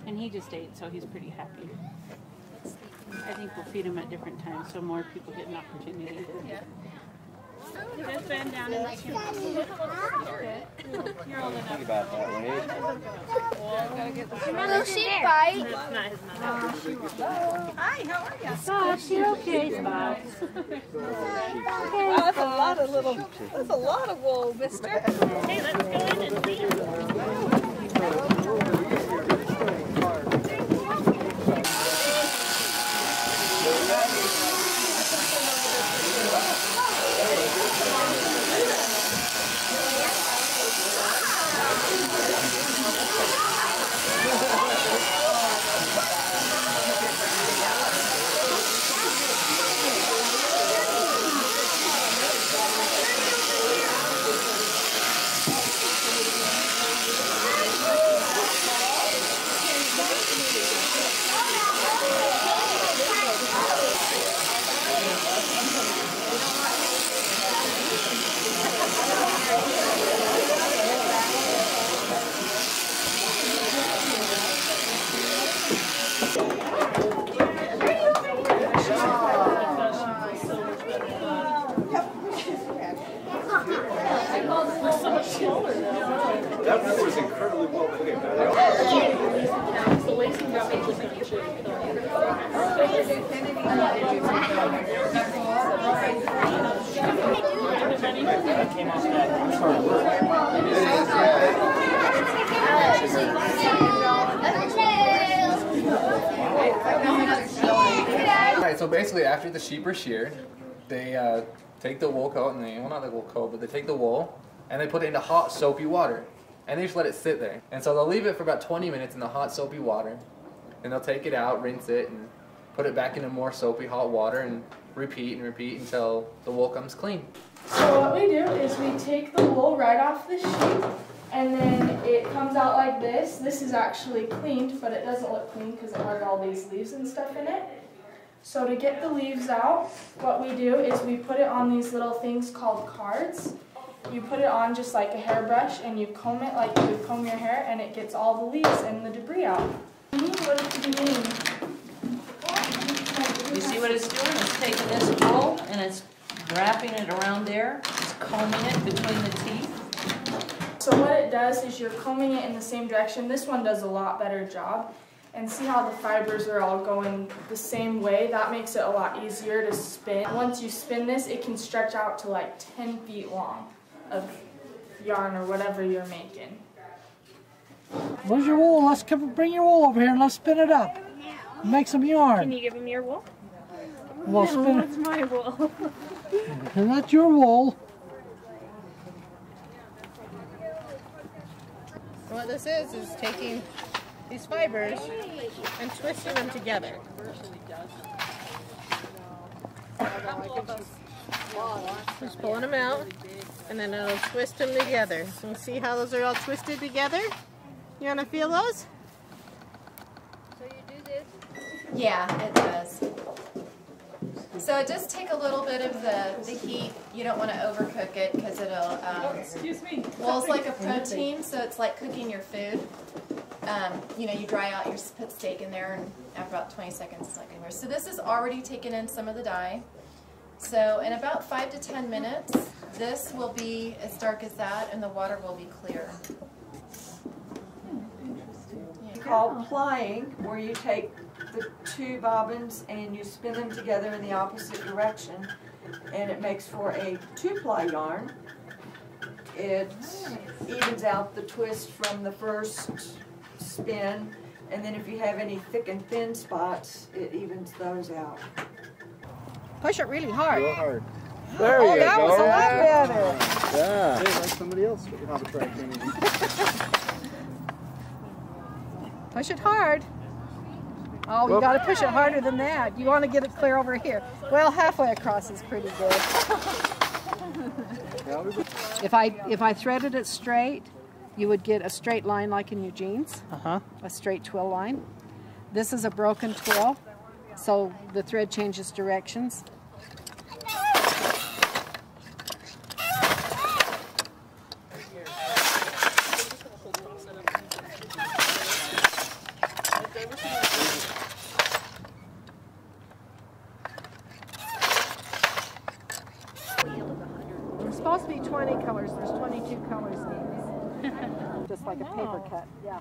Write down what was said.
And he just ate, so he's pretty happy. I think we'll feed him at different times so more people get an opportunity. Yeah. Just bend down and let you. You're old enough. Think about that, Wade. Little sheep bite. That's not his mother. Hi, how are you? Spots, you're okay, Spots. Wow, that's a lot of that's a lot of wool, mister. Hey, let's go in and see. That river is incredibly well put in. Alright, so basically after the sheep are sheared, they take the wool coat and well, not the wool coat, but they take the wool and they put it into hot soapy water and they just let it sit there. And so they'll leave it for about 20 minutes in the hot soapy water and they'll take it out, rinse it, and put it back into more soapy hot water and repeat until the wool comes clean. So what we do is we take the wool right off the sheep and then it comes out like this. This is actually cleaned, but it doesn't look clean because it has all these leaves and stuff in it. So to get the leaves out, what we do is we put it on these little things called cards. You put it on just like a hairbrush and you comb it like you would comb your hair and it gets all the leaves and the debris out. What is the beginning? You see what it's doing? It's taking this wool and it's wrapping it around there. It's combing it between the teeth. So what it does is you're combing it in the same direction. This one does a lot better job. And see how the fibers are all going the same way? That makes it a lot easier to spin. Once you spin this, it can stretch out to like 10 feet long of yarn or whatever you're making. Where's your wool? Let's bring your wool over here and let's spin it up. Make some yarn. Can you give him your wool? Well, no, spin it's my wool. And that's your wool. What this is taking these fibers and twisting them together. Just pulling them out, and then it'll twist them together. So see how those are all twisted together? You want to feel those? So you do this? Yeah, it does. So it does take a little bit of the heat. You don't want to overcook it because it'll... excuse me. Wool's like a protein, so it's like cooking your food. You know, you dry out, you put steak in there, and after about 20 seconds it's not going anywhere. So this is already taken in some of the dye. So in about 5 to 10 minutes, this will be as dark as that, and the water will be clear. It's called plying, where you take the two bobbins and you spin them together in the opposite direction, and it makes for a two-ply yarn. It evens out the twist from the first spin, and then if you have any thick and thin spots, it evens those out. Push it really hard. Real hard. There you go. That was a lot better. Yeah. Hey, like somebody else have a try. Push it hard. Oh, you got to push it harder than that. You want to get it clear over here. Well, halfway across is pretty good. If I threaded it straight, you would get a straight line like in your jeans. A straight twill line. This is a broken twill, so the thread changes directions. like a paper cut. Yeah.